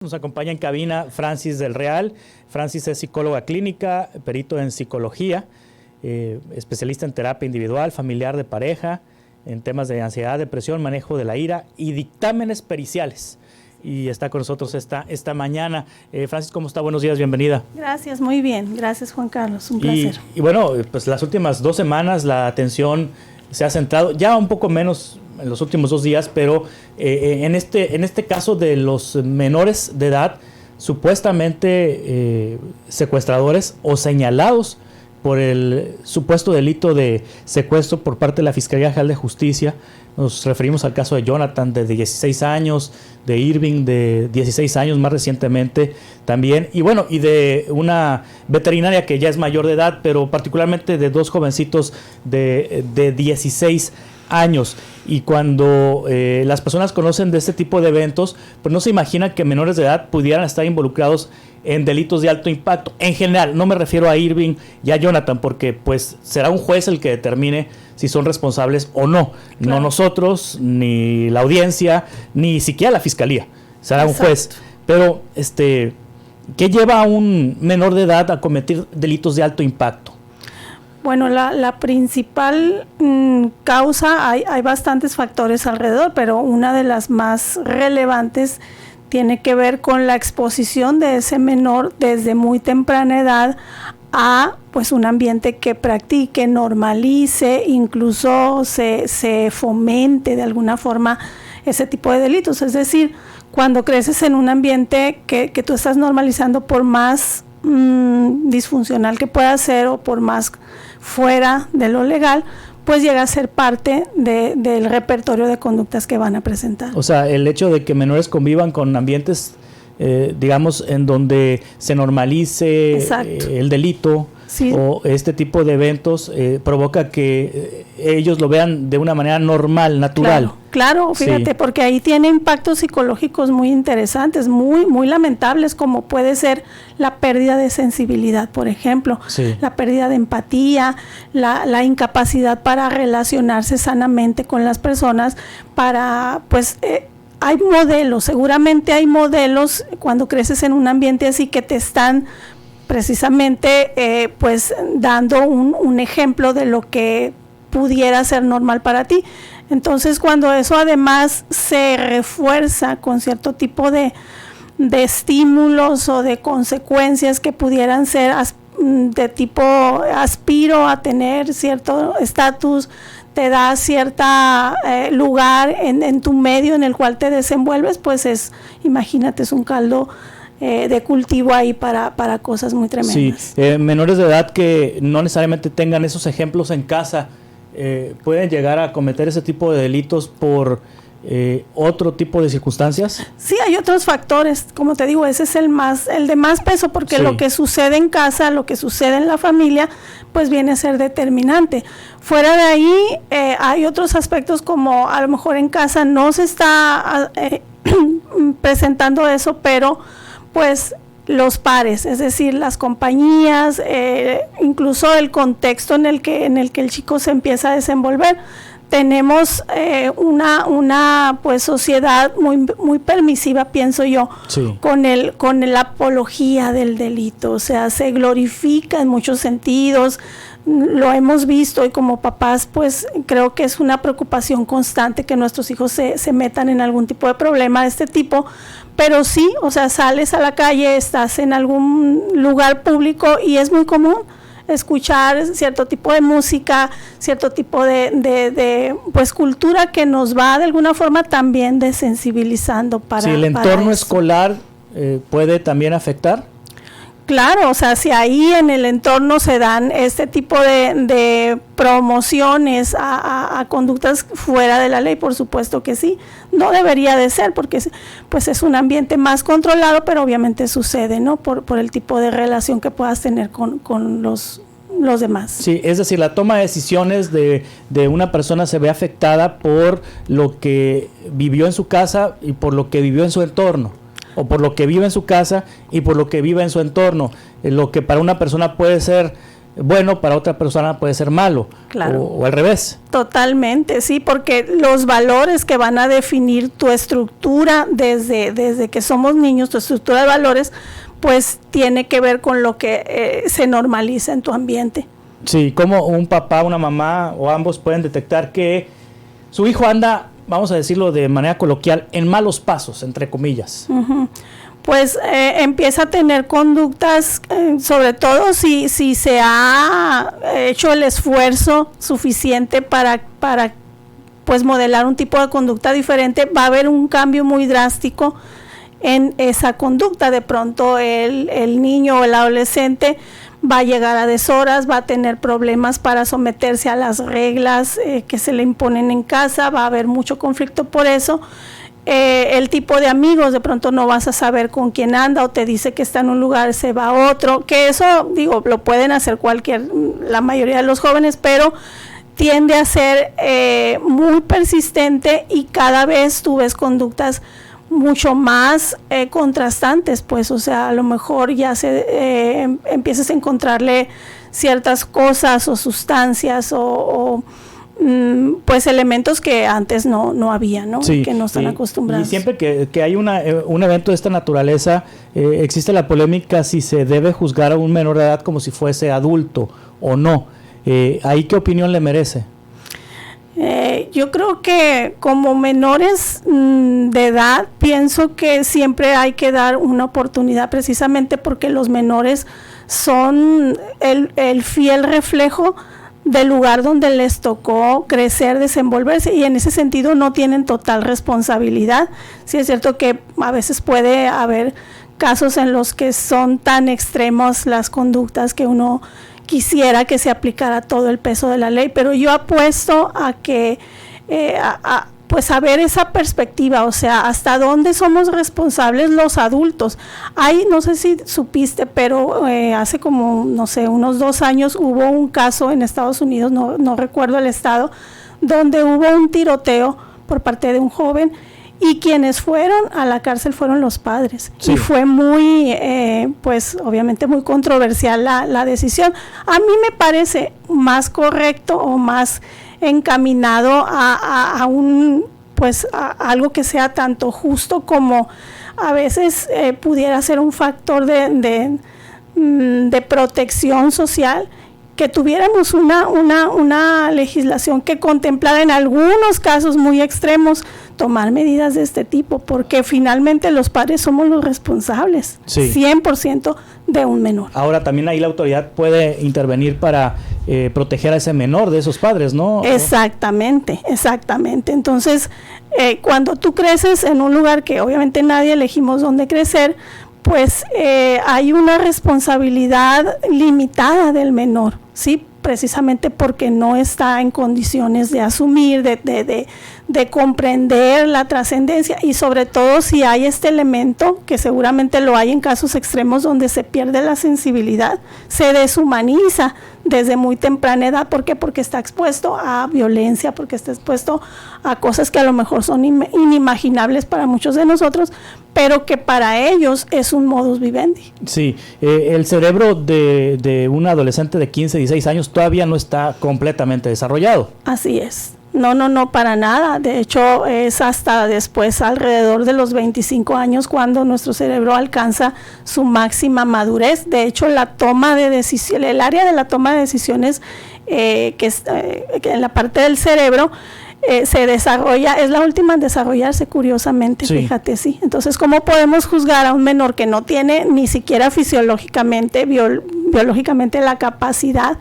Nos acompaña en cabina Francis del Real. Francis es psicóloga clínica, perito en psicología, especialista en terapia individual, familiar, de pareja, en temas de ansiedad, depresión, manejo de la ira y dictámenes periciales. Y está con nosotros esta mañana. Francis, ¿cómo está? Buenos días, bienvenida. Gracias, muy bien. Gracias, Juan Carlos, un placer. Y bueno, pues las últimas 2 semanas la atención se ha centrado, ya un poco menos en los últimos 2 días, pero en este caso de los menores de edad, supuestamente secuestradores o señalados por el supuesto delito de secuestro por parte de la Fiscalía General de Justicia. Nos referimos al caso de Jonathan, de 16 años, de Irving, de 16 años más recientemente también, y bueno, y de una veterinaria que ya es mayor de edad, pero particularmente de 2 jovencitos de 16 años. Y cuando las personas conocen de este tipo de eventos, pues no se imaginan que menores de edad pudieran estar involucrados en delitos de alto impacto. En general, no me refiero a Irving y a Jonathan, porque pues será un juez el que determine si son responsables o no. Claro. No nosotros, ni la audiencia, ni siquiera la fiscalía. Será un juez. Pero, ¿qué lleva a un menor de edad a cometer delitos de alto impacto? Bueno, la principal causa, hay bastantes factores alrededor, pero una de las más relevantes tiene que ver con la exposición de ese menor desde muy temprana edad a pues un ambiente que practique, normalice, incluso se fomente de alguna forma ese tipo de delitos. Es decir, cuando creces en un ambiente que tú estás normalizando, por más disfuncional que pueda ser o por más fuera de lo legal, pues llega a ser parte del repertorio de conductas que van a presentar. O sea, el hecho de que menores convivan con ambientes, digamos, en donde se normalice el delito, sí, o este tipo de eventos, provoca que ellos lo vean de una manera normal, natural. Claro, fíjate, sí, porque ahí tiene impactos psicológicos muy interesantes, muy lamentables, como puede ser la pérdida de sensibilidad, por ejemplo, sí, la pérdida de empatía, la incapacidad para relacionarse sanamente con las personas, hay modelos, seguramente hay modelos cuando creces en un ambiente así que te están precisamente dando un ejemplo de lo que pudiera ser normal para ti. Entonces, cuando eso además se refuerza con cierto tipo de estímulos o de consecuencias que pudieran ser de tipo aspiro a tener cierto estatus, te da cierta lugar en tu medio en el cual te desenvuelves, pues imagínate, es un caldo de cultivo ahí para cosas muy tremendas. Sí, menores de edad que no necesariamente tengan esos ejemplos en casa, ¿pueden llegar a cometer ese tipo de delitos por otro tipo de circunstancias? Sí, hay otros factores, como te digo, ese es el de más peso, porque sí, lo que sucede en casa, lo que sucede en la familia, pues viene a ser determinante. Fuera de ahí, hay otros aspectos, como a lo mejor en casa no se está presentando eso, pero pues los pares, es decir, las compañías, incluso el contexto en el que el chico se empieza a desenvolver. Tenemos una pues sociedad muy permisiva, pienso yo, sí, con la apología del delito. O sea, se glorifica en muchos sentidos. Lo hemos visto, y como papás pues creo que es una preocupación constante que nuestros hijos se metan en algún tipo de problema de este tipo. Pero sí, o sea, sales a la calle, estás en algún lugar público y es muy común escuchar cierto tipo de música, cierto tipo de pues cultura que nos va de alguna forma también desensibilizando para. Sí, el entorno escolar puede también afectar. Claro, o sea, si ahí en el entorno se dan este tipo de promociones a conductas fuera de la ley, por supuesto que sí. No debería de ser, porque pues es un ambiente más controlado, pero obviamente sucede, ¿no? Por el tipo de relación que puedas tener con los demás. Sí, es decir, la toma de decisiones de una persona se ve afectada por lo que vivió en su casa y por lo que vivió en su entorno, o por lo que vive en su casa y por lo que vive en su entorno. Lo que para una persona puede ser bueno, para otra persona puede ser malo, claro. o al revés. Totalmente, sí, porque los valores que van a definir tu estructura desde que somos niños, tu estructura de valores, pues tiene que ver con lo que se normaliza en tu ambiente. Sí, como un papá, una mamá o ambos pueden detectar que su hijo anda, vamos a decirlo de manera coloquial, en malos pasos, entre comillas. Uh-huh. Pues empieza a tener conductas, sobre todo si se ha hecho el esfuerzo suficiente para pues modelar un tipo de conducta diferente, va a haber un cambio muy drástico en esa conducta. De pronto el niño o el adolescente va a llegar a deshoras, va a tener problemas para someterse a las reglas que se le imponen en casa, va a haber mucho conflicto por eso. El tipo de amigos, de pronto no vas a saber con quién anda, o te dice que está en un lugar, se va a otro, que eso, digo, lo pueden hacer la mayoría de los jóvenes, pero tiende a ser muy persistente, y cada vez tú ves conductas mucho más contrastantes, pues, o sea, a lo mejor ya empiezas a encontrarle ciertas cosas o sustancias o pues elementos que antes no había, ¿no? Sí, que no están acostumbrados. Y siempre que hay un evento de esta naturaleza, existe la polémica si se debe juzgar a un menor de edad como si fuese adulto o no. ¿Ahí qué opinión le merece? Yo creo que como menores de edad, pienso que siempre hay que dar una oportunidad, precisamente porque los menores son el fiel reflejo del lugar donde les tocó crecer, desenvolverse, y en ese sentido no tienen total responsabilidad. Sí es cierto que a veces puede haber casos en los que son tan extremos las conductas que uno quisiera que se aplicara todo el peso de la ley, pero yo apuesto a que pues a ver esa perspectiva, o sea, hasta dónde somos responsables los adultos. No sé si supiste, pero hace como, no sé, unos 2 años hubo un caso en Estados Unidos, no recuerdo el estado, donde hubo un tiroteo por parte de un joven, y quienes fueron a la cárcel fueron los padres. Sí. Y fue muy, pues obviamente muy controversial la decisión. A mí me parece más correcto o más encaminado a algo que sea tanto justo como a veces pudiera ser un factor de protección social, que tuviéramos una legislación que contemplara en algunos casos muy extremos tomar medidas de este tipo, porque finalmente los padres somos los responsables, sí, 100% de un menor. Ahora también ahí la autoridad puede intervenir para proteger a ese menor de esos padres, ¿no? Exactamente. Entonces, cuando tú creces en un lugar que obviamente nadie elegimos dónde crecer, pues hay una responsabilidad limitada del menor, ¿sí? Precisamente porque no está en condiciones de asumir, de comprender la trascendencia, y sobre todo si hay este elemento, que seguramente lo hay en casos extremos donde se pierde la sensibilidad, se deshumaniza desde muy temprana edad. ¿Por qué? Porque está expuesto a violencia, porque está expuesto a cosas que a lo mejor son inimaginables para muchos de nosotros, pero que para ellos es un modus vivendi. Sí, el cerebro de un adolescente de 15, 16 años todavía no está completamente desarrollado. Así es. No, para nada. De hecho, es hasta después, alrededor de los 25 años, cuando nuestro cerebro alcanza su máxima madurez. De hecho, la toma de decisión, el área de la toma de decisiones, que en la parte del cerebro, se desarrolla, es la última en desarrollarse, curiosamente, sí. Fíjate, sí. Entonces, ¿cómo podemos juzgar a un menor que no tiene ni siquiera fisiológicamente, biológicamente la capacidad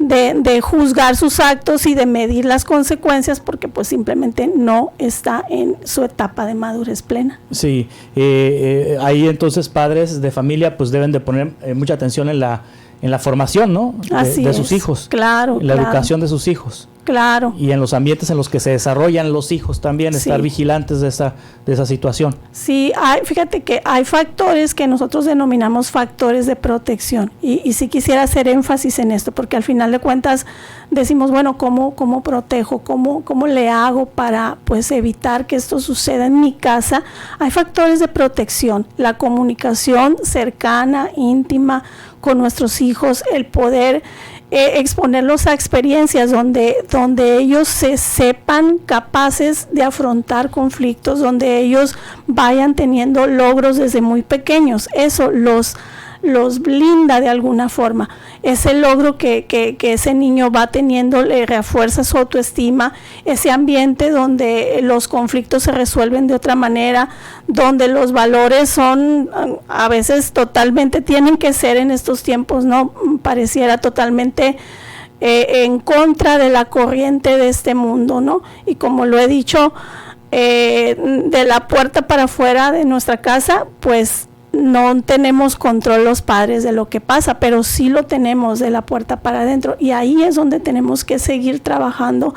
de juzgar sus actos y de medir las consecuencias, porque pues simplemente no está en su etapa de madurez plena? Sí, ahí entonces padres de familia pues deben de poner mucha atención en la formación, ¿no? De sus hijos. Claro. En la educación de sus hijos. Claro. Y en los ambientes en los que se desarrollan los hijos también, sí, estar vigilantes de esa situación. Sí, fíjate que hay factores que nosotros denominamos factores de protección, y sí quisiera hacer énfasis en esto, porque al final de cuentas decimos, bueno, ¿cómo protejo? ¿Cómo le hago para pues evitar que esto suceda en mi casa? Hay factores de protección: la comunicación cercana, íntima con nuestros hijos, el poder exponerlos a experiencias donde ellos se sepan capaces de afrontar conflictos, donde ellos vayan teniendo logros desde muy pequeños. Eso los blinda de alguna forma. Ese logro que ese niño va teniendo le refuerza su autoestima, ese ambiente donde los conflictos se resuelven de otra manera, donde los valores son a veces totalmente, tienen que ser en estos tiempos, ¿no? Pareciera totalmente en contra de la corriente de este mundo, ¿no? Y como lo he dicho, de la puerta para afuera de nuestra casa, pues no tenemos control los padres de lo que pasa, pero sí lo tenemos de la puerta para adentro, y ahí es donde tenemos que seguir trabajando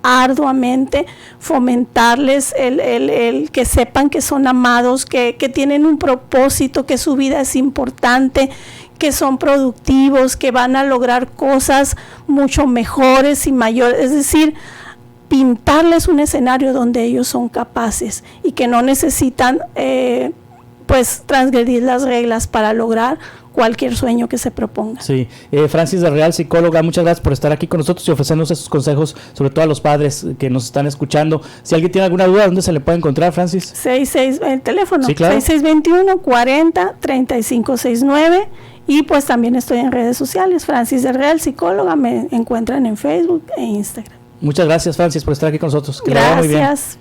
arduamente, fomentarles el que sepan que son amados, que tienen un propósito, que su vida es importante, que son productivos, que van a lograr cosas mucho mejores y mayores, es decir, pintarles un escenario donde ellos son capaces y que no necesitan pues transgredir las reglas para lograr cualquier sueño que se proponga. Sí, Francis del Real, psicóloga, muchas gracias por estar aquí con nosotros y ofrecernos esos consejos, sobre todo a los padres que nos están escuchando. Si alguien tiene alguna duda, ¿dónde se le puede encontrar, Francis? El teléfono, sí, claro. 6621-40-3569, y pues también estoy en redes sociales, Francis del Real, psicóloga, me encuentran en Facebook e Instagram. Muchas gracias, Francis, por estar aquí con nosotros. Que le vaya muy bien. Gracias.